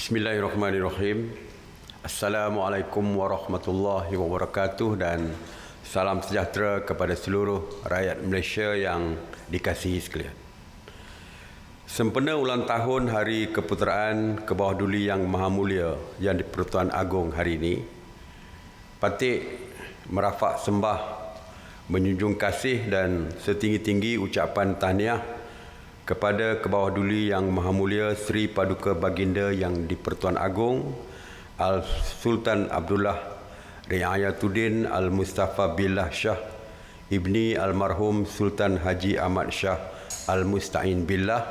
Bismillahirrahmanirrahim. Assalamualaikum warahmatullahi wabarakatuh dan salam sejahtera kepada seluruh rakyat Malaysia yang dikasihi sekalian. Sempena ulang tahun Hari Keputeraan ke bawah Duli Yang Maha Mulia yang di-Persekutuan Agong hari ini, Patik merafak sembah, menjunjung kasih dan setinggi-tinggi ucapan tahniah kepada Kebawah Duli Yang Maha Mulia Seri Paduka Baginda Yang di-Persekutuan Agong Al-Sultan Abdullah Riayatuddin Al-Mustafa Billah Shah Ibni Almarhum Sultan Haji Ahmad Shah Al-Musta'in Billah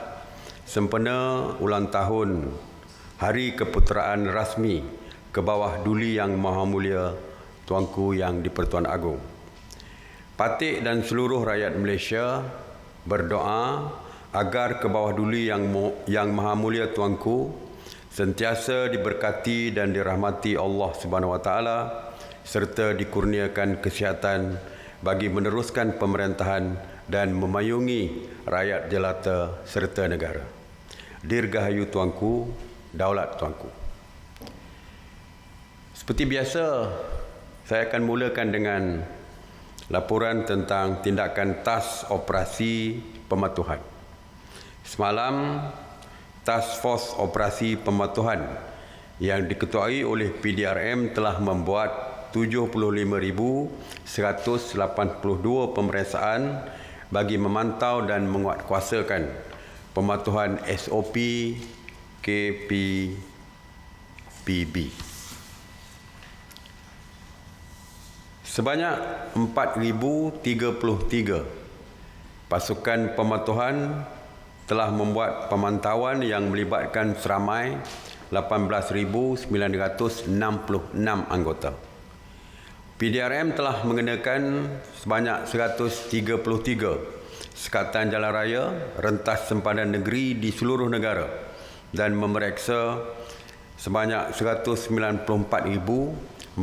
sempena ulang tahun Hari Keputeraan Rasmi Kebawah Duli Yang Maha Mulia Tuanku Yang di-Persekutuan Agong. Patik dan seluruh rakyat Malaysia berdoa agar Kebawah Duli Yang Maha Mulia Tuanku sentiasa diberkati dan dirahmati Allah Subhanahu Wa Taala serta dikurniakan kesihatan bagi meneruskan pemerintahan dan memayungi rakyat jelata serta negara. Dirgahayu Tuanku, Daulat Tuanku. Seperti biasa, saya akan mulakan dengan laporan tentang tindakan TAS Operasi Pematuhan. Semalam, Task Force Operasi Pematuhan yang diketuai oleh PDRM telah membuat 75,182 pemeriksaan bagi memantau dan menguatkuasakan pematuhan SOP KPPB. Sebanyak 4,033 pasukan pematuhan telah membuat pemantauan yang melibatkan seramai 18,966 anggota. PDRM telah mengenakan sebanyak 133 sekatan jalan raya rentas sempadan negeri di seluruh negara dan memeriksa sebanyak 194,450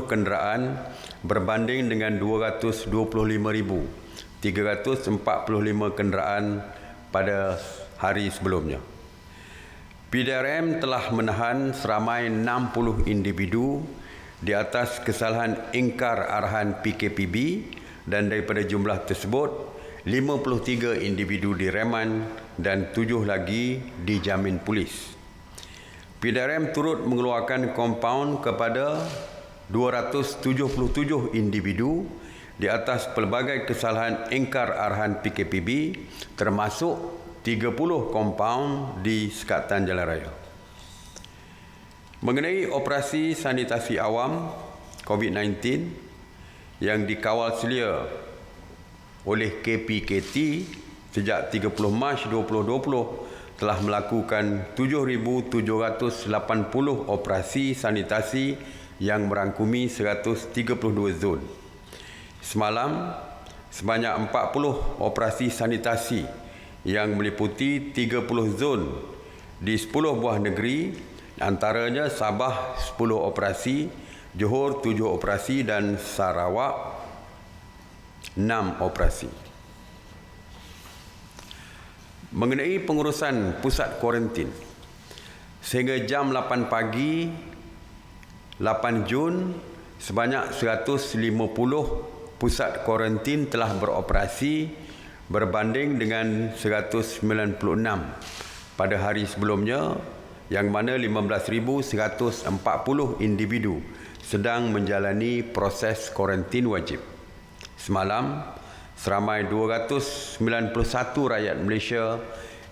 kenderaan berbanding dengan 225,345 kenderaan pada hari sebelumnya. PDRM telah menahan seramai 60 individu di atas kesalahan ingkar arahan PKPB dan daripada jumlah tersebut 53 individu direman dan 7 lagi dijamin polis. PDRM turut mengeluarkan kompaun kepada 277 individu di atas pelbagai kesalahan ingkar arahan PKPB termasuk 30 kompaun di sekatan jalan raya. Mengenai operasi sanitasi awam COVID-19 yang dikawal selia oleh KPKT sejak 30 Mac 2020 telah melakukan 7,780 operasi sanitasi yang merangkumi 132 zon. Semalam, sebanyak 40 operasi sanitasi yang meliputi 30 zon di 10 buah negeri, antaranya Sabah 10 operasi, Johor 7 operasi dan Sarawak 6 operasi. Mengenai pengurusan pusat kuarantin, sehingga jam 8 pagi 8 Jun, sebanyak 150 pusat kuarantin telah beroperasi berbanding dengan 196 pada hari sebelumnya, yang mana 15,140 individu sedang menjalani proses kuarantin wajib. Semalam, seramai 291 rakyat Malaysia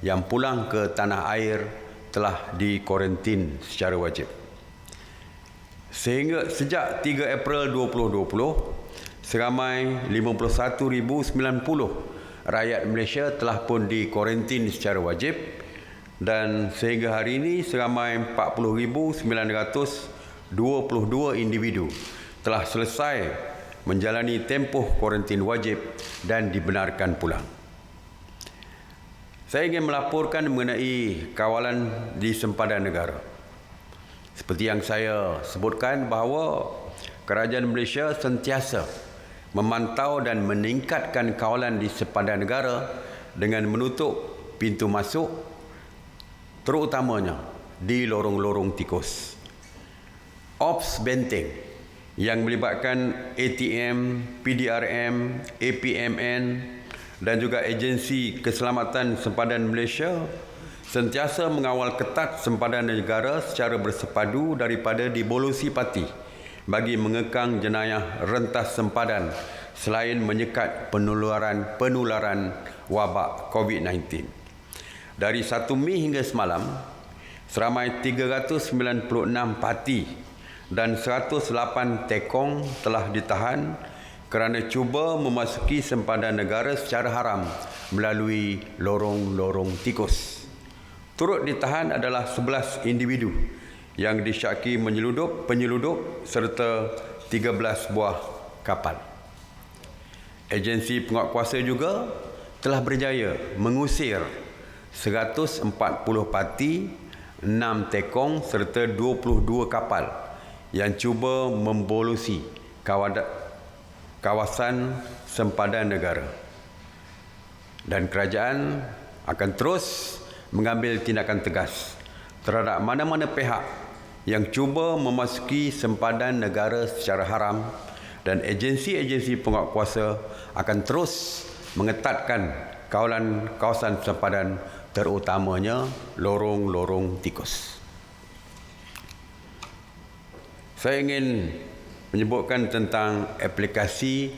yang pulang ke tanah air telah dikuarantin secara wajib. Sejak 3 April 2020, seramai 51,090 rakyat Malaysia telah pun dikuarantin secara wajib dan sehingga hari ini seramai 40,922 individu telah selesai menjalani tempoh kuarantin wajib dan dibenarkan pulang. Saya ingin melaporkan mengenai kawalan di sempadan negara. Seperti yang saya sebutkan bahawa Kerajaan Malaysia sentiasa memantau dan meningkatkan kawalan di sempadan negara dengan menutup pintu masuk, terutamanya di lorong-lorong tikus. Ops benteng yang melibatkan ATM, PDRM, APMN dan juga Agensi Keselamatan Sempadan Malaysia sentiasa mengawal ketat sempadan negara secara bersepadu daripada dibolusi parti bagi mengekang jenayah rentas sempadan selain menyekat penularan wabak COVID-19. Dari 1 Mei hingga semalam, seramai 396 parti dan 108 tekong telah ditahan kerana cuba memasuki sempadan negara secara haram melalui lorong-lorong tikus. Turut ditahan adalah 11 individu yang disyaki penyeludup serta 13 buah kapal. Agensi penguatkuasa juga telah berjaya mengusir 140 parti, 6 tekong serta 22 kapal yang cuba membolusi kawasan sempadan negara. Dan kerajaan akan terus mengambil tindakan tegas terhadap mana-mana pihak yang cuba memasuki sempadan negara secara haram, dan agensi-agensi penguatkuasa akan terus mengetatkan kawalan kawasan sempadan, terutamanya lorong-lorong tikus. Saya ingin menyebutkan tentang aplikasi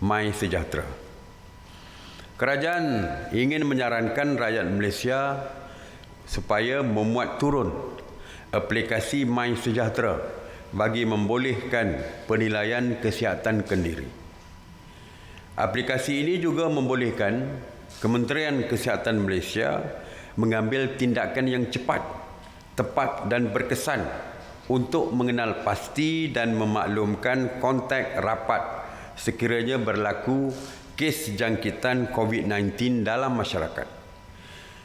MySejahtera. Kerajaan ingin menyarankan rakyat Malaysia supaya memuat turun aplikasi MySejahtera bagi membolehkan penilaian kesihatan kendiri. Aplikasi ini juga membolehkan Kementerian Kesihatan Malaysia mengambil tindakan yang cepat, tepat dan berkesan untuk mengenal pasti dan memaklumkan kontak rapat sekiranya berlaku kes jangkitan COVID-19 dalam masyarakat.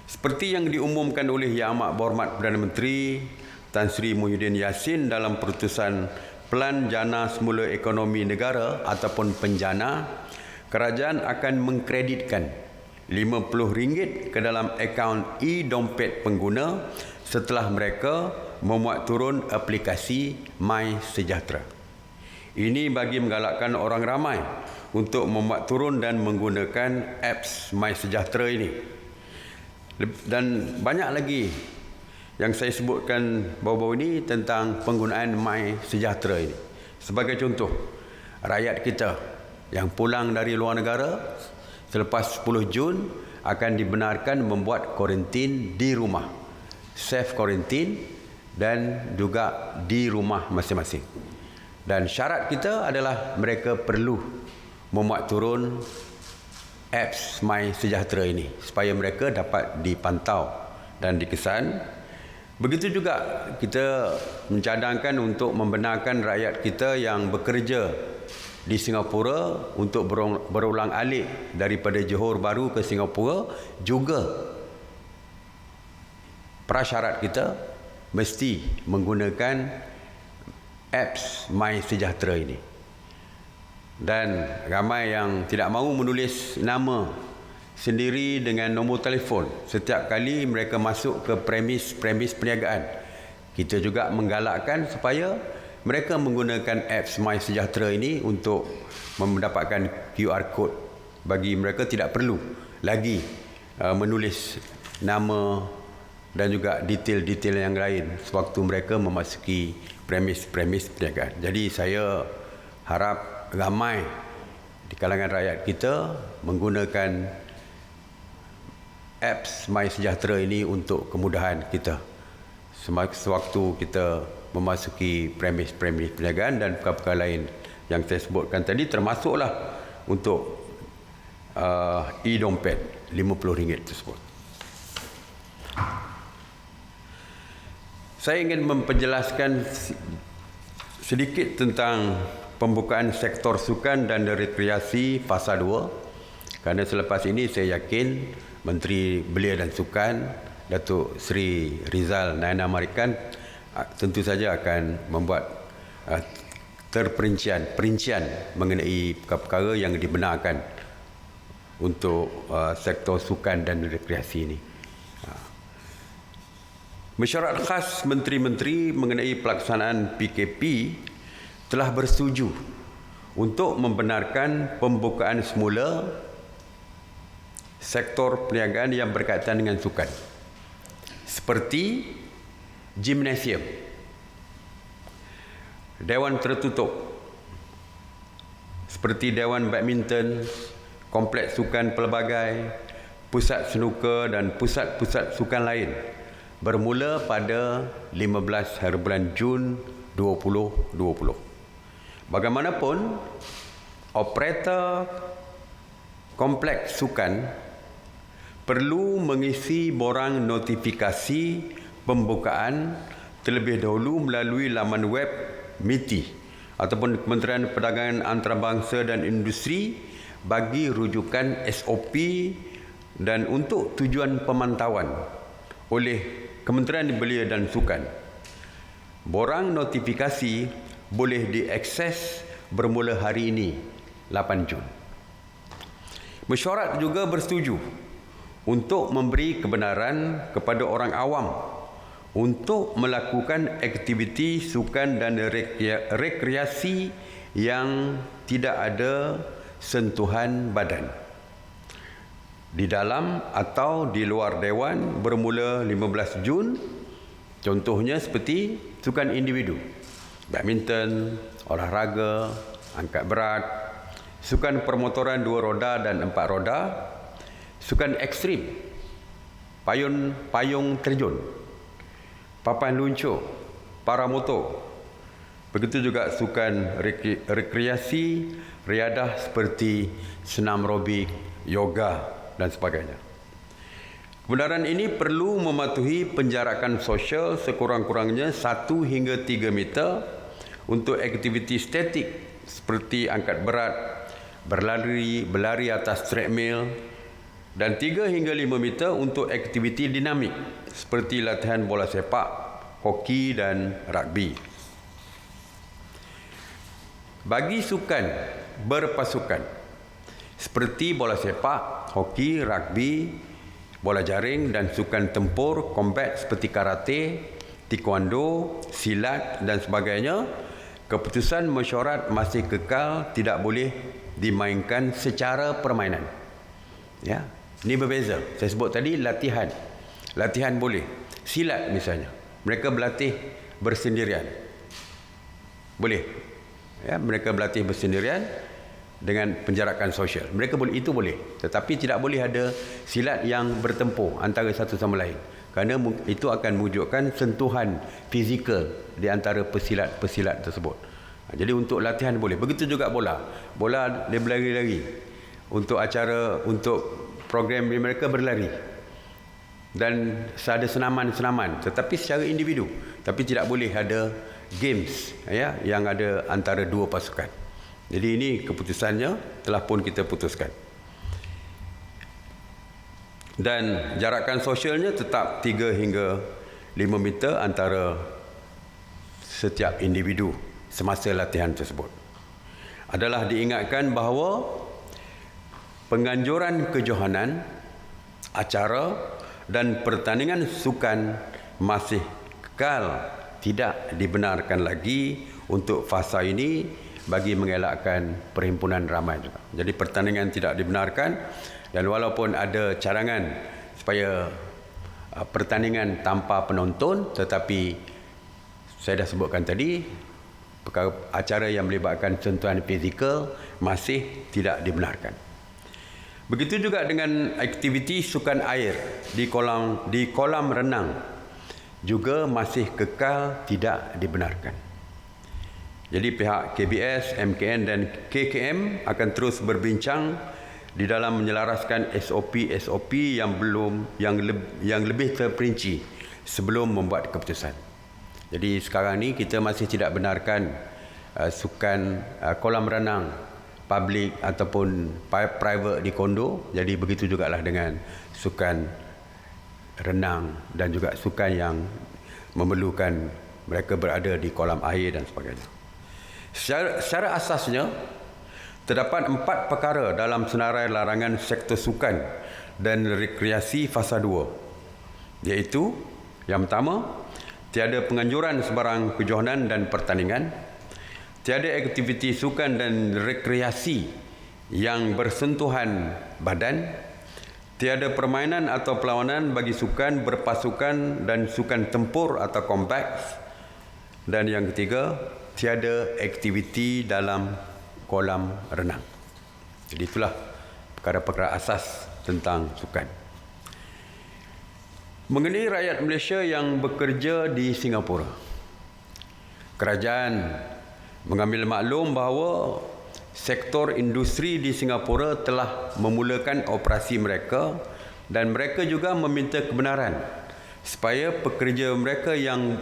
Seperti yang diumumkan oleh Yang Amat Berhormat Perdana Menteri Tan Sri Muhyiddin Yassin dalam perutusan Pelan Jana Semula Ekonomi Negara ataupun Penjana, kerajaan akan mengkreditkan RM50 ke dalam akaun e-dompet pengguna setelah mereka memuat turun aplikasi MySejahtera. Ini bagi menggalakkan orang ramai untuk memuat turun dan menggunakan apps MySejahtera ini. Dan banyak lagi yang saya sebutkan baru-baru ini tentang penggunaan MySejahtera ini. Sebagai contoh, rakyat kita yang pulang dari luar negara selepas 10 Jun akan dibenarkan membuat kuarantin di rumah, self quarantine, dan juga di rumah masing-masing. Dan syarat kita adalah mereka perlu memuat turun apps MySejahtera ini supaya mereka dapat dipantau dan dikesan. Begitu juga kita mencadangkan untuk membenarkan rakyat kita yang bekerja di Singapura untuk berulang alik daripada Johor Bahru ke Singapura. Juga prasyarat kita mesti menggunakan apps MySejahtera ini. Dan ramai yang tidak mahu menulis nama sendiri dengan nombor telefon setiap kali mereka masuk ke premis perniagaan. Kita juga menggalakkan supaya mereka menggunakan apps MySejahtera ini untuk mendapatkan QR code. Bagi mereka tidak perlu lagi menulis nama dan juga detail-detail yang lain sewaktu mereka memasuki premis perniagaan. Jadi saya harap ramai di kalangan rakyat kita menggunakan apps MySejahtera ini untuk kemudahan kita sewaktu kita memasuki premis perniagaan dan perkara-perkara lain yang saya sebutkan tadi, termasuklah untuk e-dompet RM50 tersebut. Saya ingin memperjelaskan sedikit tentang pembukaan sektor sukan dan rekreasi fasa 2, kerana selepas ini saya yakin Menteri Belia dan Sukan Datuk Seri Rizal Nayana Marikan tentu saja akan membuat perincian mengenai perkara-perkara yang dibenarkan untuk sektor sukan dan rekreasi ini. Mesyuarat khas Menteri-Menteri mengenai pelaksanaan PKP telah bersetuju untuk membenarkan pembukaan semula sektor perniagaan yang berkaitan dengan sukan seperti gimnasium, dewan tertutup seperti dewan badminton, kompleks sukan pelbagai, pusat snooker dan pusat-pusat sukan lain bermula pada 15 hari bulan Jun 2020. Bagaimanapun, operator kompleks sukan perlu mengisi borang notifikasi pembukaan terlebih dahulu melalui laman web MITI ataupun Kementerian Perdagangan Antarabangsa dan Industri bagi rujukan SOP dan untuk tujuan pemantauan oleh Kementerian Belia dan Sukan. Borang notifikasi boleh diakses bermula hari ini, 8 Jun. Mesyuarat juga bersetuju untuk memberi kebenaran kepada orang awam untuk melakukan aktiviti sukan dan rekreasi yang tidak ada sentuhan badan di dalam atau di luar dewan bermula 15 Jun. Contohnya seperti sukan individu, badminton, olahraga, angkat berat, sukan permotoran 2 roda dan 4 roda, sukan ekstrim, payung terjun, papan luncur, paramotor. Begitu juga sukan rekreasi, riadah seperti senam aerobik, yoga dan sebagainya. Kebenaran ini perlu mematuhi penjarakan sosial sekurang-kurangnya 1 hingga 3 meter untuk aktiviti statik seperti angkat berat, berlari atas treadmill, dan 3 hingga 5 meter untuk aktiviti dinamik seperti latihan bola sepak, hoki dan rugby. Bagi sukan berpasukan seperti bola sepak, hoki, rugby, bola jaring dan sukan tempur, combat seperti karate, taekwondo, silat dan sebagainya, keputusan mesyuarat masih kekal tidak boleh dimainkan secara permainan. Ya, ini berbeza. Saya sebut tadi latihan. Latihan boleh. Silat misalnya, mereka berlatih bersendirian. Boleh. Ya, mereka berlatih bersendirian dengan penjarakan sosial. Mereka boleh, itu boleh. Tetapi tidak boleh ada silat yang bertempur antara satu sama lain. Kerana itu akan mewujudkan sentuhan fizikal di antara pesilat-pesilat tersebut. Jadi untuk latihan boleh. Begitu juga bola. Bola dia berlari-lari. Untuk acara, untuk program mereka berlari. Dan ada senaman-senaman. Tetapi secara individu. Tapi tidak boleh ada games ya, yang ada antara 2 pasukan. Jadi ini keputusannya telah pun kita putuskan. Dan jarakan sosialnya tetap 3 hingga 5 meter antara setiap individu semasa latihan tersebut. Adalah diingatkan bahawa penganjuran kejohanan, acara dan pertandingan sukan masih kekal tidak dibenarkan lagi untuk fasa ini bagi mengelakkan perhimpunan ramai juga. Jadi pertandingan tidak dibenarkan, dan walaupun ada cadangan supaya pertandingan tanpa penonton, tetapi saya dah sebutkan tadi, perkara acara yang melibatkan sentuhan fizikal masih tidak dibenarkan. Begitu juga dengan aktiviti sukan air di kolam renang juga masih kekal tidak dibenarkan. Jadi pihak KBS, MKN dan KKM akan terus berbincang di dalam menyelaraskan SOP yang lebih terperinci sebelum membuat keputusan. Jadi sekarang ni kita masih tidak benarkan sukan kolam renang public ataupun private di kondo. Jadi begitu jugalah dengan sukan renang dan juga sukan yang memerlukan mereka berada di kolam air dan sebagainya. Secara asasnya, terdapat 4 perkara dalam senarai larangan sektor sukan dan rekreasi fasa 2, iaitu Yang pertama, tiada penganjuran sebarang kejohanan dan pertandingan, tiada aktiviti sukan dan rekreasi yang bersentuhan badan, tiada permainan atau perlawanan bagi sukan berpasukan dan sukan tempur atau combat. Dan yang ketiga, tiada aktiviti dalam kolam renang. Jadi itulah perkara-perkara asas tentang sukan. Mengenai rakyat Malaysia yang bekerja di Singapura, kerajaan mengambil maklum bahawa sektor industri di Singapura telah memulakan operasi mereka dan mereka juga meminta kebenaran supaya pekerja mereka yang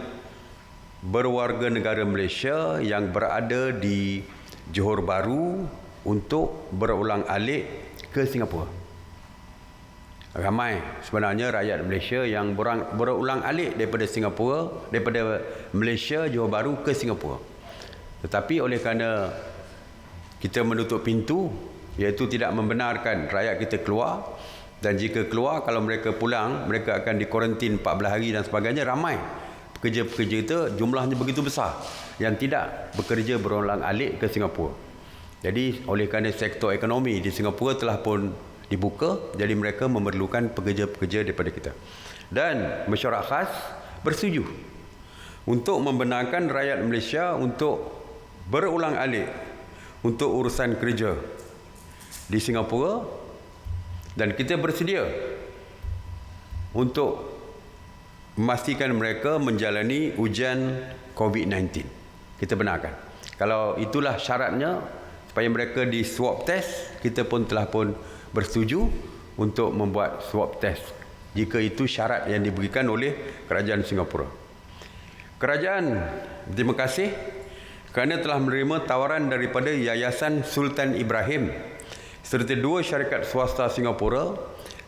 berwarga negara Malaysia yang berada di Johor Bahru untuk berulang-alik ke Singapura. Ramai sebenarnya rakyat Malaysia yang berulang-alik daripada Singapura, daripada Malaysia, Johor Bahru ke Singapura. Tetapi oleh kerana kita menutup pintu, iaitu tidak membenarkan rakyat kita keluar, dan jika keluar, kalau mereka pulang, mereka akan dikuarantin 14 hari dan sebagainya. Ramai pekerja-pekerja itu jumlahnya begitu besar yang tidak bekerja berulang-alik ke Singapura. Jadi oleh kerana sektor ekonomi di Singapura telah pun dibuka, jadi mereka memerlukan pekerja-pekerja daripada kita. Dan mesyuarat khas bersetuju untuk membenarkan rakyat Malaysia untuk berulang-alik untuk urusan kerja di Singapura, dan kita bersedia untuk memastikan mereka menjalani ujian COVID-19. Kita benarkan. Kalau itulah syaratnya supaya mereka di swab test, kita pun telah pun bersetuju untuk membuat swab test jika itu syarat yang diberikan oleh kerajaan Singapura. Kerajaan terima kasih kerana telah menerima tawaran daripada Yayasan Sultan Ibrahim serta dua syarikat swasta Singapura,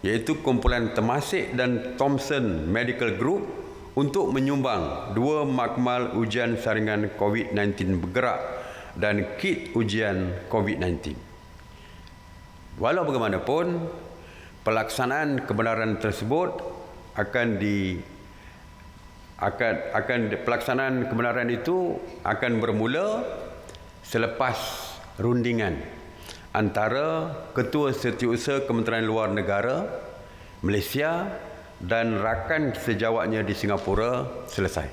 iaitu kumpulan Temasek dan Thomson Medical Group, untuk menyumbang 2 makmal ujian saringan COVID-19 bergerak dan kit ujian COVID-19. Walau bagaimanapun, pelaksanaan kebenaran tersebut pelaksanaan kebenaran itu akan bermula selepas rundingan antara Ketua Setiausaha Kementerian Luar Negara Malaysia dan rakan sejawatnya di Singapura selesai.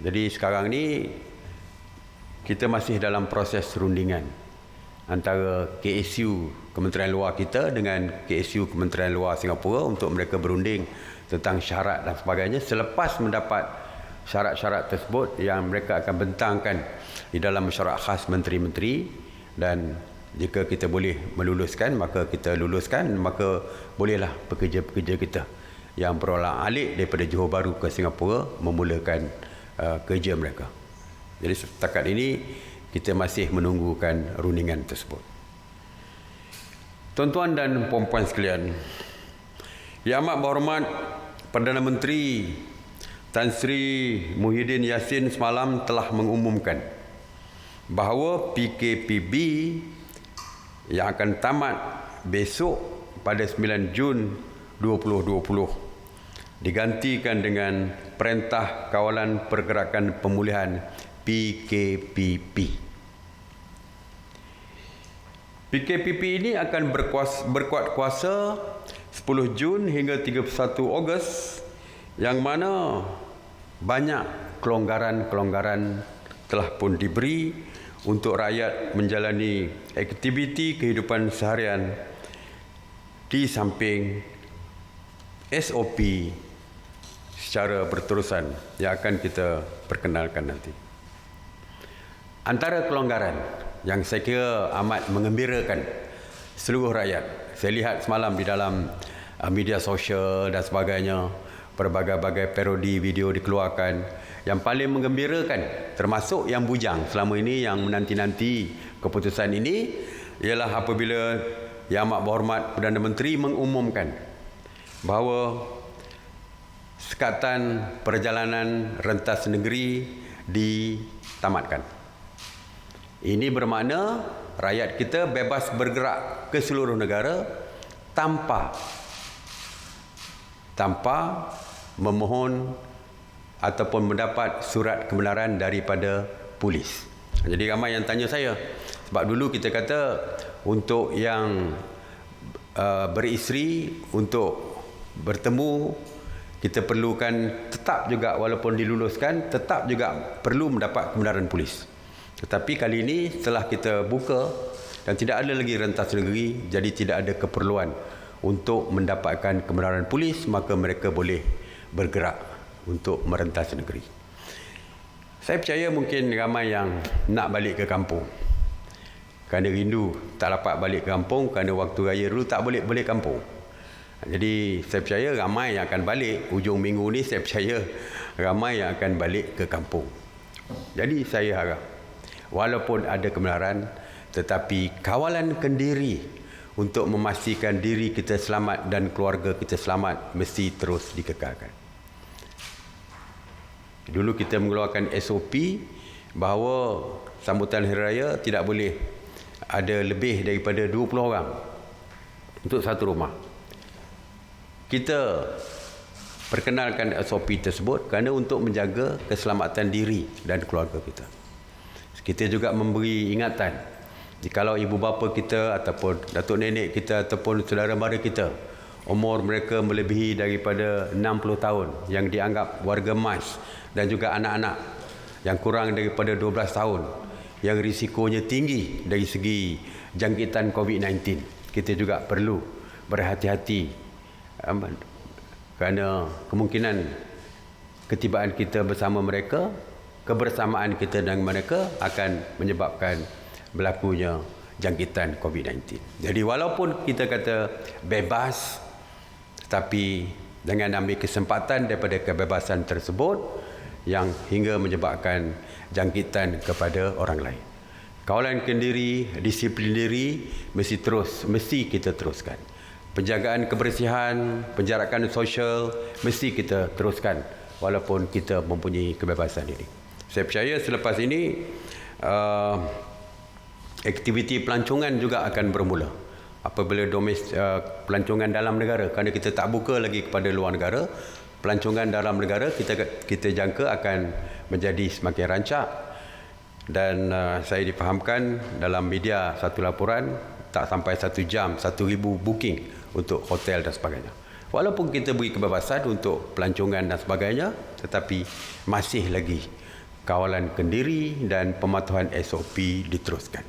Jadi sekarang ni kita masih dalam proses rundingan antara KSU Kementerian Luar kita dengan KSU Kementerian Luar Singapura untuk mereka berunding tentang syarat dan sebagainya. Selepas mendapat syarat-syarat tersebut yang mereka akan bentangkan di dalam mesyuarat khas menteri-menteri, dan jika kita boleh meluluskan, maka kita luluskan, maka bolehlah pekerja-pekerja kita yang berulang-alik daripada Johor Bahru ke Singapura memulakan kerja mereka. Jadi setakat ini kita masih menunggukan rundingan tersebut. Tuan-tuan dan puan-puan sekalian, Yang Amat Berhormat Perdana Menteri Tan Sri Muhyiddin Yassin semalam telah mengumumkan bahawa PKPB yang akan tamat besok pada 9 Jun 2020 digantikan dengan Perintah Kawalan Pergerakan Pemulihan PKPP. PKPP ini akan berkuat kuasa 10 Jun hingga 31 Ogos, yang mana banyak kelonggaran-kelonggaran telah pun diberi untuk rakyat menjalani aktiviti kehidupan seharian di samping SOP secara berterusan yang akan kita perkenalkan nanti. Antara kelonggaran yang saya kira amat mengembirakan seluruh rakyat, saya lihat semalam di dalam media sosial dan sebagainya, berbagai-bagai parodi video dikeluarkan. Yang paling menggembirakan, termasuk yang bujang selama ini yang menanti-nanti keputusan ini, ialah apabila Yang Amat Berhormat Perdana Menteri mengumumkan bahawa sekatan perjalanan rentas negeri ditamatkan. Ini bermakna rakyat kita bebas bergerak ke seluruh negara tanpa memohon ataupun mendapat surat kebenaran daripada polis. Jadi ramai yang tanya saya, sebab dulu kita kata untuk yang beristeri, untuk bertemu, kita perlukan tetap juga, walaupun diluluskan, tetap juga perlu mendapat kebenaran polis. Tetapi kali ini setelah kita buka dan tidak ada lagi rentas negeri, jadi tidak ada keperluan untuk mendapatkan kebenaran polis, maka mereka boleh bergerak untuk merentas negeri. Saya percaya mungkin ramai yang nak balik ke kampung kerana rindu, tak dapat balik ke kampung kerana waktu raya dulu tak boleh balik kampung. Jadi saya percaya ramai yang akan balik hujung minggu ni, saya percaya ramai yang akan balik ke kampung. Jadi saya harap walaupun ada kebenaran, tetapi kawalan kendiri untuk memastikan diri kita selamat dan keluarga kita selamat mesti terus dikekalkan. Dulu kita mengeluarkan SOP bahawa sambutan Hari Raya tidak boleh ada lebih daripada 20 orang untuk satu rumah. Kita perkenalkan SOP tersebut kerana untuk menjaga keselamatan diri dan keluarga kita. Kita juga memberi ingatan, jikalau ibu bapa kita ataupun datuk nenek kita ataupun saudara mara kita umur mereka melebihi daripada 60 tahun yang dianggap warga emas, dan juga anak-anak yang kurang daripada 12 tahun yang risikonya tinggi dari segi jangkitan COVID-19. Kita juga perlu berhati-hati kerana kemungkinan ketibaan kita bersama mereka, kebersamaan kita dengan mereka akan menyebabkan berlakunya jangkitan COVID-19. Jadi walaupun kita kata bebas, tetapi dengan ambil kesempatan daripada kebebasan tersebut yang hingga menyebabkan jangkitan kepada orang lain. Kawalan kendiri, disiplin diri mesti kita teruskan. Penjagaan kebersihan, penjarakan sosial mesti kita teruskan walaupun kita mempunyai kebebasan ini. Saya percaya selepas ini aktiviti pelancongan juga akan bermula apabila pelancongan dalam negara, kerana kita tak buka lagi kepada luar negara. Pelancongan dalam negara kita jangka akan menjadi semakin rancak, dan saya difahamkan dalam media satu laporan tak sampai 1 jam 1,000 booking untuk hotel dan sebagainya. Walaupun kita beri kebebasan untuk pelancongan dan sebagainya, tetapi masih lagi kawalan kendiri dan pematuhan SOP diteruskan.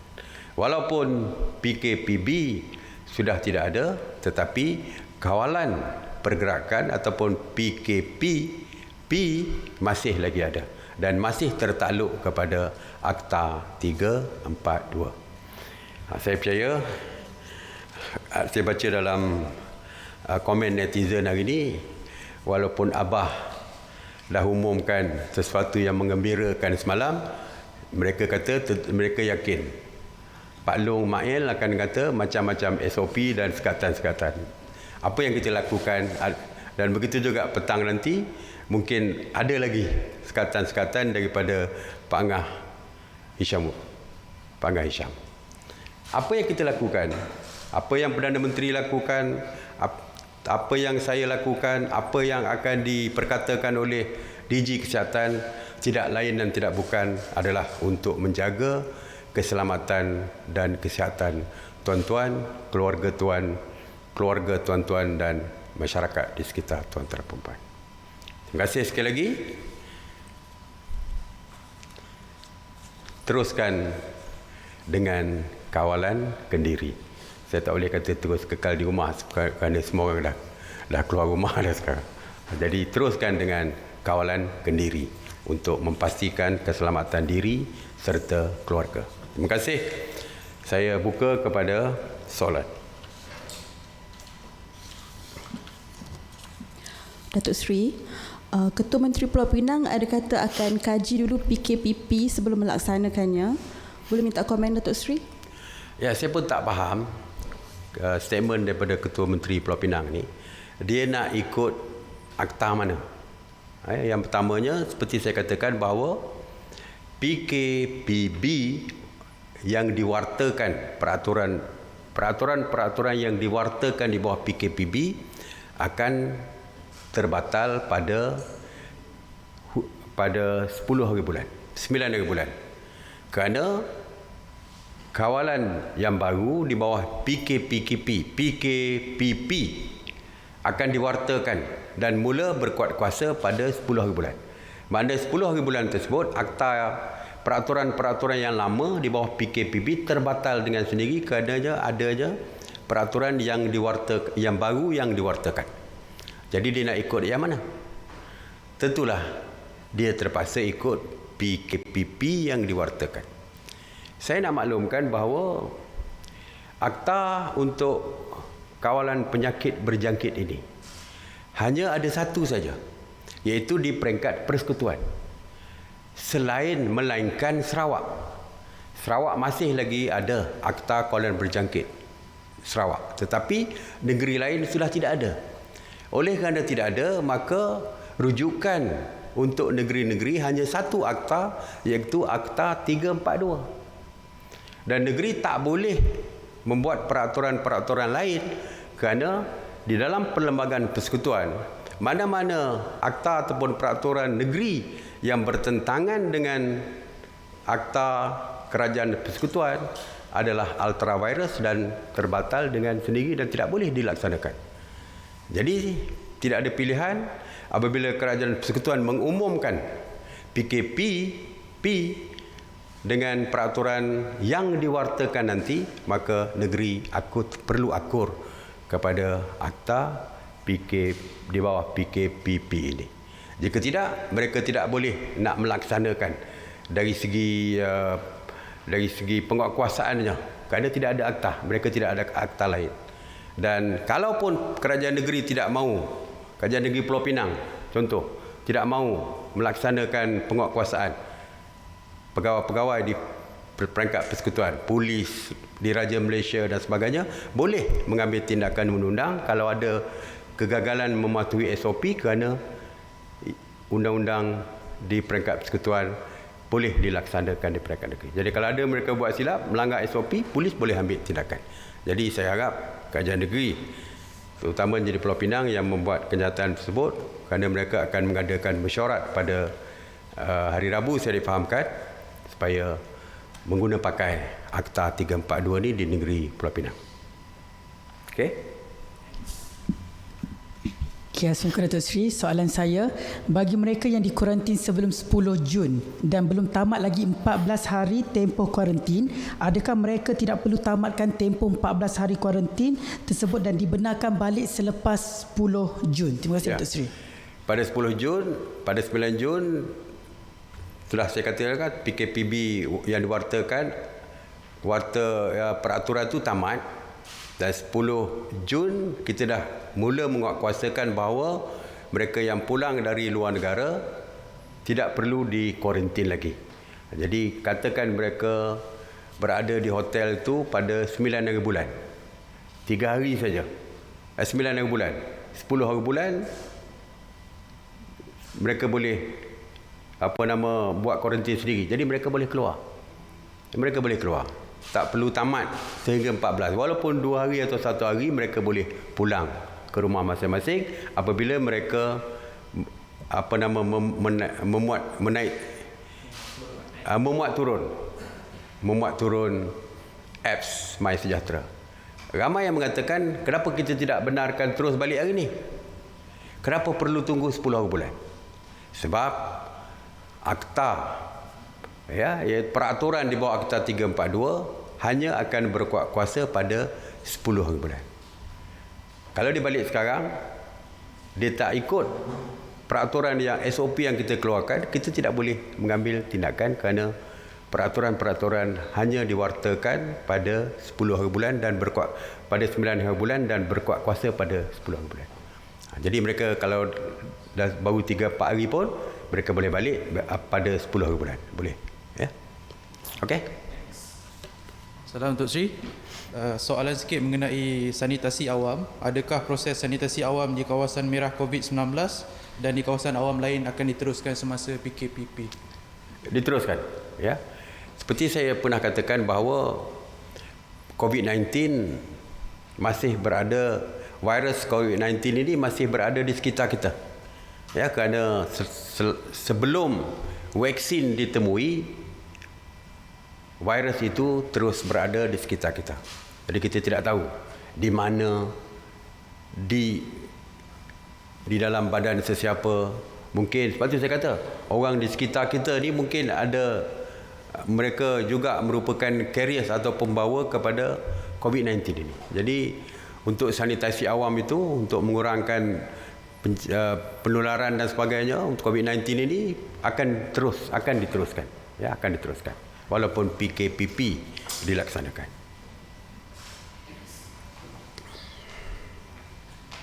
Walaupun PKPB sudah tidak ada, tetapi kawalan pergerakan ataupun PKP masih lagi ada dan masih tertakluk kepada Akta 342. Saya percaya, saya baca dalam komen netizen hari ini, walaupun Abah dah umumkan sesuatu yang menggembirakan semalam, mereka yakin Pak Long Mail akan kata macam-macam SOP dan sekatan-sekatan. Apa yang kita lakukan, dan begitu juga petang nanti mungkin ada lagi sekatan-sekatan daripada Pak Angah Hisham. Apa yang kita lakukan, apa yang Perdana Menteri lakukan, apa yang saya lakukan, apa yang akan diperkatakan oleh DG Kesihatan, tidak lain dan tidak bukan adalah untuk menjaga keselamatan dan kesihatan tuan-tuan, keluarga tuan-tuan dan masyarakat di sekitar tuan-tuan dan puan-puan. Terima kasih sekali lagi. Teruskan dengan kawalan kendiri. Saya tak boleh kata terus kekal di rumah kerana semua orang dah keluar rumah dah sekarang. Jadi teruskan dengan kawalan kendiri untuk memastikan keselamatan diri serta keluarga. Terima kasih. Saya buka kepada soalan. Datuk Seri, Ketua Menteri Pulau Pinang ada kata akan kaji dulu PKPP sebelum melaksanakannya. Boleh minta komen Datuk Seri? Ya, saya pun tak faham statement daripada Ketua Menteri Pulau Pinang ni. Dia nak ikut akta mana? Yang pertamanya, seperti saya katakan bahawa PKPB yang diwartakan, peraturan yang diwartakan di bawah PKPB akan terbatal pada 10 hari bulan, 9 hari bulan. Kerana kawalan yang baru di bawah PKPP akan diwartakan dan mula berkuat kuasa pada 10 hari bulan. Pada 10 hari bulan tersebut, akta peraturan-peraturan yang lama di bawah PKPP terbatal dengan sendiri kerana adanya peraturan yang baru yang diwartakan. Jadi dia nak ikut yang mana? Tentulah dia terpaksa ikut PKPP yang diwartakan. Saya nak maklumkan bahawa akta untuk kawalan penyakit berjangkit ini hanya ada satu saja, iaitu di peringkat persekutuan. Melainkan Sarawak. Sarawak masih lagi ada akta kawalan berjangkit Sarawak, tetapi negeri lain sudah tidak ada. Oleh kerana tidak ada, maka rujukan untuk negeri-negeri hanya satu akta, iaitu Akta 342. Dan negeri tak boleh membuat peraturan-peraturan lain kerana di dalam perlembagaan persekutuan, mana-mana akta ataupun peraturan negeri yang bertentangan dengan akta kerajaan persekutuan adalah ultra virus dan terbatal dengan sendiri dan tidak boleh dilaksanakan. Jadi tidak ada pilihan apabila kerajaan persekutuan mengumumkan PKP dengan peraturan yang diwartakan nanti, maka negeri perlu akur kepada akta di bawah PKPP ini. Jika tidak, mereka tidak boleh nak melaksanakan dari segi penguatkuasaannya, kerana tidak ada akta, mereka tidak ada akta lain. Dan kalaupun kerajaan negeri tidak mahu, kerajaan negeri Pulau Pinang contoh, tidak mahu melaksanakan penguatkuasaan pegawai-pegawai di peringkat persekutuan, polis, Diraja Malaysia dan sebagainya, boleh mengambil tindakan undang-undang kalau ada kegagalan mematuhi SOP kerana undang-undang di peringkat persekutuan boleh dilaksanakan di peringkat negeri. Jadi kalau ada mereka buat silap, melanggar SOP, polis boleh ambil tindakan. Jadi saya harap kerajaan negeri, terutama di Pulau Pinang yang membuat kenyataan tersebut, kerana mereka akan mengadakan mesyuarat pada hari Rabu, saya difahamkan, supaya mengguna pakai Akta 342 ni di negeri Pulau Pinang. Okey. Okay, Assalamualaikum Datuk Seri. Soalan saya, bagi mereka yang dikuarantin sebelum 10 Jun dan belum tamat lagi 14 hari tempoh kuarantin, adakah mereka tidak perlu tamatkan tempoh 14 hari kuarantin tersebut dan dibenarkan balik selepas 10 Jun? Terima kasih, Datuk Seri. Pada 10 Jun, pada 9 Jun, sudah saya katakan PKPB yang diwartakan, peraturan itu tamat. Dan 10 Jun kita dah mula menguatkuasakan bahawa mereka yang pulang dari luar negara tidak perlu dikuarantin lagi. Jadi katakan mereka berada di hotel itu pada 9 hari bulan, 3 hari saja, 9 hari bulan, 10 hari bulan mereka boleh buat kuarantin sendiri. Jadi mereka boleh keluar. Mereka boleh keluar. Tak perlu tamat sehingga 14. Walaupun 2 hari atau 1 hari, mereka boleh pulang ke rumah masing-masing apabila mereka memuat turun apps MySejahtera. Ramai yang mengatakan, kenapa kita tidak benarkan terus balik hari ini? Kenapa perlu tunggu 10 hari bulan? Sebab akta, peraturan di bawah Akta 342 hanya akan berkuat kuasa pada 10 hari bulan. Kalau dibalik sekarang, dia tak ikut peraturan yang SOP yang kita keluarkan, kita tidak boleh mengambil tindakan kerana peraturan-peraturan hanya diwartakan pada 10 hari bulan dan berkuat pada 9 hari bulan dan berkuat kuasa pada 10 hari bulan. Jadi mereka kalau dah baru 3-4 hari pun, mereka boleh balik pada 10 hari bulan. Boleh. Ya. Okey. Salam Datuk Seri. Soalan sikit mengenai sanitasi awam. Adakah proses sanitasi awam di kawasan merah COVID-19 dan di kawasan awam lain akan diteruskan semasa PKPP? Diteruskan, ya. Seperti saya pernah katakan bahawa COVID-19 masih berada virus COVID-19 ini masih berada di sekitar kita. Ya, kerana sebelum vaksin ditemui, virus itu terus berada di sekitar kita. Jadi kita tidak tahu di mana, di dalam badan sesiapa. Mungkin sebab itu saya kata orang di sekitar kita ni mungkin ada, mereka juga merupakan carriers atau pembawa kepada COVID-19 ini. Jadi untuk sanitasi awam itu, untuk mengurangkan penularan dan sebagainya untuk COVID-19 ini akan diteruskan. Ya, akan diteruskan walaupun PKPP dilaksanakan.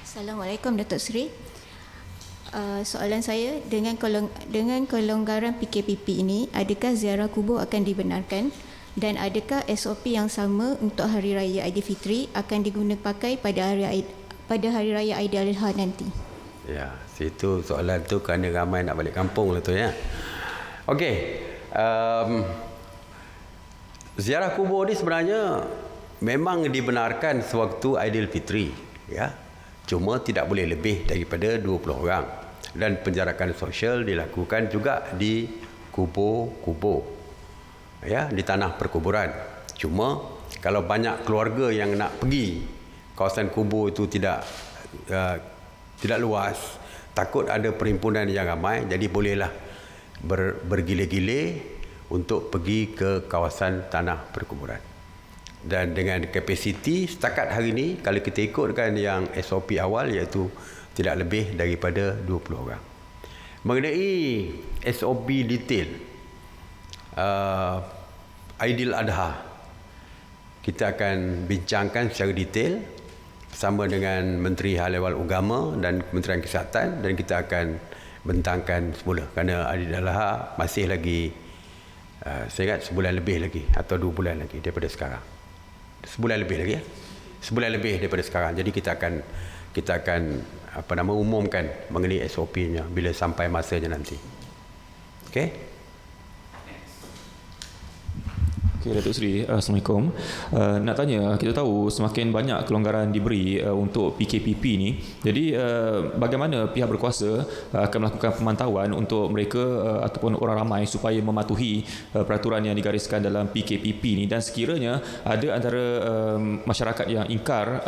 Assalamualaikum Datuk Seri. Soalan saya, dengan kelonggaran PKPP ini, adakah ziarah kubur akan dibenarkan dan adakah SOP yang sama untuk Hari Raya Aidilfitri akan digunakan pakai pada Hari Raya Aidiladha nanti? Ya, situ soalan tu kerana ramai nak balik kampung lah tu ya. Okey, ziarah kubur ni sebenarnya memang dibenarkan sewaktu Aidilfitri, ya. Cuma tidak boleh lebih daripada 20 orang. Dan penjarakan sosial dilakukan juga di kubur-kubur. Ya, di tanah perkuburan. Cuma kalau banyak keluarga yang nak pergi kawasan kubur itu tidak luas, takut ada perhimpunan yang ramai, jadi bolehlah bergile-gile untuk pergi ke kawasan tanah perkuburan. Dan dengan kapasiti setakat hari ini, kalau kita ikutkan yang SOP awal, iaitu tidak lebih daripada 20 orang. Mengenai SOP detail Aidiladha, kita akan bincangkan secara detail bersama dengan Menteri Hal Ehwal Agama dan Kementerian Kesihatan, dan kita akan bentangkan semula kerana Aidiladha masih lagi saya ingat sebulan lebih lagi atau 2 bulan lagi daripada sekarang. Sebulan lebih lagi ya. Sebulan lebih daripada sekarang. Jadi kita akan umumkan mengenai SOP-nya bila sampai masanya nanti. Okey. Okay, Datuk Seri, Assalamualaikum. Nak tanya, kita tahu semakin banyak kelonggaran diberi untuk PKPP ni. Jadi bagaimana pihak berkuasa akan melakukan pemantauan untuk mereka ataupun orang ramai supaya mematuhi peraturan yang digariskan dalam PKPP ni, dan sekiranya ada antara masyarakat yang ingkar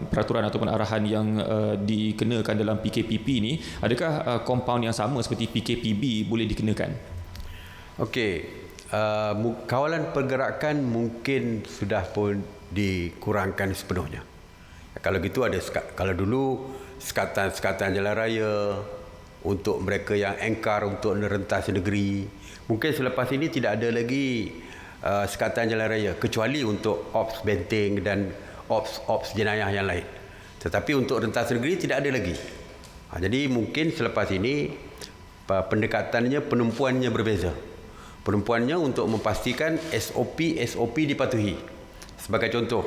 peraturan ataupun arahan yang dikenakan dalam PKPP ni, adakah kompaun yang sama seperti PKPB boleh dikenakan? Okey. Kawalan pergerakan mungkin sudah pun dikurangkan sepenuhnya. Kalau gitu kalau dulu sekatan jalan raya untuk mereka yang engkar untuk rentas negeri, mungkin selepas ini tidak ada lagi sekatan jalan raya kecuali untuk ops benteng dan ops jenayah yang lain. Tetapi untuk rentas negeri tidak ada lagi. Jadi mungkin selepas ini pendekatannya, penumpuannya berbeza. Penumpuannya untuk memastikan SOP dipatuhi. Sebagai contoh,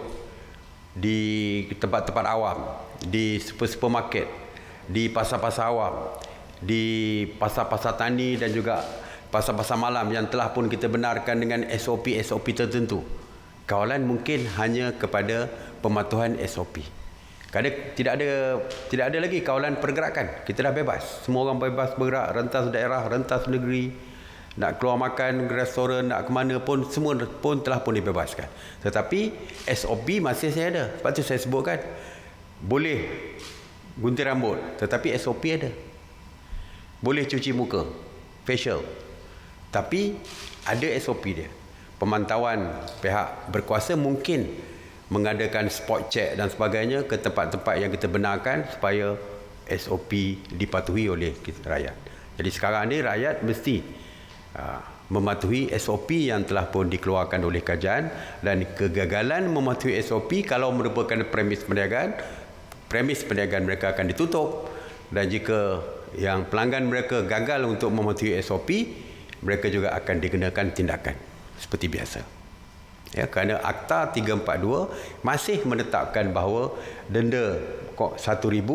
di tempat-tempat awam, di supermarket, di pasar-pasar awam, di pasar-pasar tani dan juga pasar-pasar malam yang telah pun kita benarkan dengan SOP tertentu. Kawalan mungkin hanya kepada pematuhan SOP. Kerana tidak ada lagi kawalan pergerakan. Kita dah bebas. Semua orang bebas bergerak, rentas daerah, rentas negeri. Nak keluar makan ke restoran, nak ke mana pun, semua pun telah pun dibebaskan. Tetapi SOP masih saya ada. Sebab tu saya sebutkan, boleh gunting rambut, tetapi SOP ada. Boleh cuci muka, facial, tapi ada SOP dia. Pemantauan pihak berkuasa mungkin mengadakan spot check dan sebagainya ke tempat-tempat yang kita benarkan supaya SOP dipatuhi oleh rakyat. Jadi sekarang ni rakyat mesti mematuhi SOP yang telah pun dikeluarkan oleh kerajaan, dan kegagalan mematuhi SOP kalau merupakan premis perniagaan mereka akan ditutup, dan jika yang pelanggan mereka gagal untuk mematuhi SOP, mereka juga akan dikenakan tindakan seperti biasa. Ya, kerana Akta 342 masih menetapkan bahawa denda RM1,000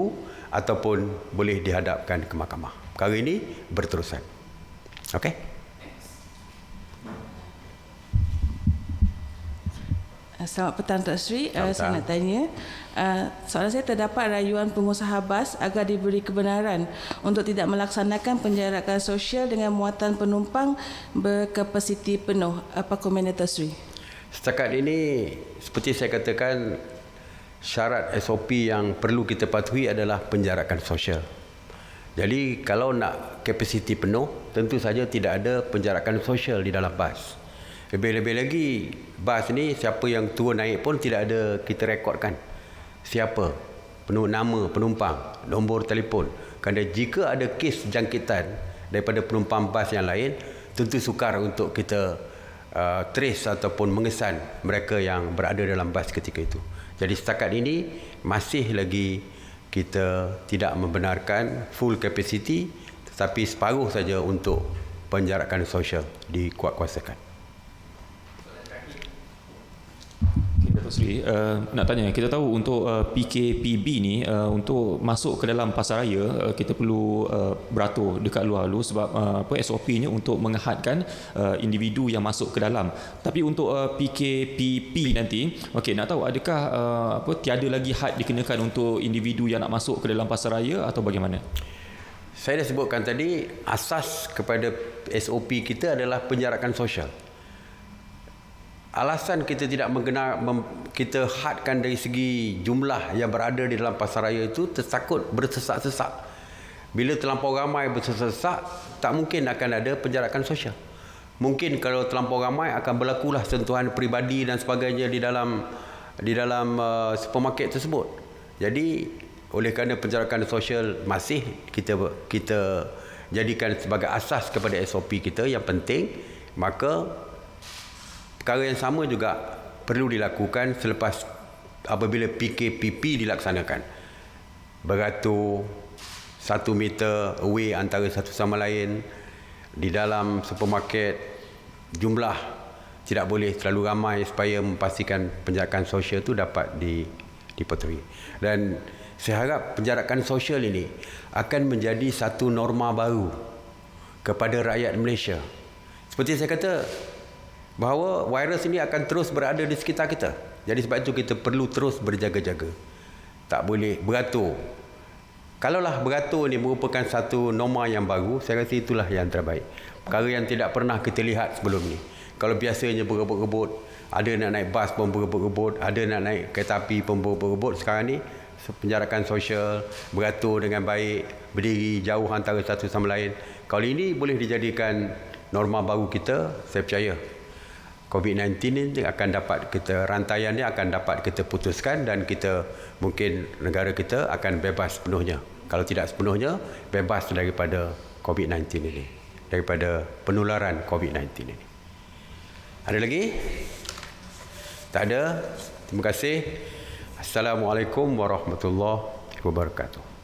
ataupun boleh dihadapkan ke mahkamah. Perkara ini berterusan. Okey. Selamat petang Tok Sri. Selamat Saya nak tanya, soalan saya, terdapat rayuan pengusaha bas agar diberi kebenaran untuk tidak melaksanakan penjarakan sosial dengan muatan penumpang berkapasiti penuh. Apa komen Datuk Sri? Setakat ini, seperti saya katakan, syarat SOP yang perlu kita patuhi adalah penjarakan sosial. Jadi kalau nak kapasiti penuh, tentu saja tidak ada penjarakan sosial di dalam bas. Lebih-lebih lagi, bas ni siapa yang turun naik pun tidak ada kita rekodkan. Siapa? Nama penumpang, nombor telefon. Kerana jika ada kes jangkitan daripada penumpang bas yang lain, tentu sukar untuk kita trace ataupun mengesan mereka yang berada dalam bas ketika itu. Jadi setakat ini masih lagi kita tidak membenarkan full capacity, tetapi separuh saja untuk penjarakan sosial dikuatkuasakan. Datuk Seri, nak tanya, kita tahu untuk PKPB ni untuk masuk ke dalam pasaraya kita perlu beratur dekat luar dulu sebab SOP-nya untuk mengehadkan individu yang masuk ke dalam. Tapi untuk PKPP nanti, okey, nak tahu adakah tiada lagi had dikenakan untuk individu yang nak masuk ke dalam pasaraya atau bagaimana? Saya dah sebutkan tadi, asas kepada SOP kita adalah penjarakan sosial. Alasan kita tidak kita hadkan dari segi jumlah yang berada di dalam pasaraya itu takut bersesak-sesak. Bila terlampau ramai bersesak-sesak, tak mungkin akan ada penjarakan sosial. Mungkin kalau terlampau ramai akan berlakulah sentuhan peribadi dan sebagainya di dalam supermarket tersebut. Jadi oleh kerana penjarakan sosial masih kita jadikan sebagai asas kepada SOP kita yang penting, maka perkara yang sama juga perlu dilakukan selepas apabila PKPP dilaksanakan. Beratur 1 meter away antara satu sama lain. Di dalam supermarket jumlah tidak boleh terlalu ramai supaya memastikan penjarakan sosial itu dapat dipatuhi. Dan saya harap penjarakan sosial ini akan menjadi satu norma baru kepada rakyat Malaysia. Seperti saya kata, bahawa virus ini akan terus berada di sekitar kita. Jadi sebab itu kita perlu terus berjaga-jaga. Tak boleh beratur. Kalaulah beratur ini merupakan satu norma yang baru, saya rasa itulah yang terbaik. Perkara yang tidak pernah kita lihat sebelum ni. Kalau biasanya berebut-rebut, ada nak naik bas pun berebut-rebut, ada nak naik kereta api pun berebut-rebut. Sekarang ni penjarakan sosial, beratur dengan baik, berdiri jauh antara satu sama lain. Kalau ini boleh dijadikan norma baru kita, saya percaya COVID-19 ini akan dapat kita, rantaian ini akan dapat kita putuskan dan kita mungkin negara kita akan bebas sepenuhnya. Kalau tidak sepenuhnya, bebas daripada COVID-19 ini, daripada penularan COVID-19 ini. Ada lagi? Tak ada? Terima kasih. Assalamualaikum warahmatullahi wabarakatuh.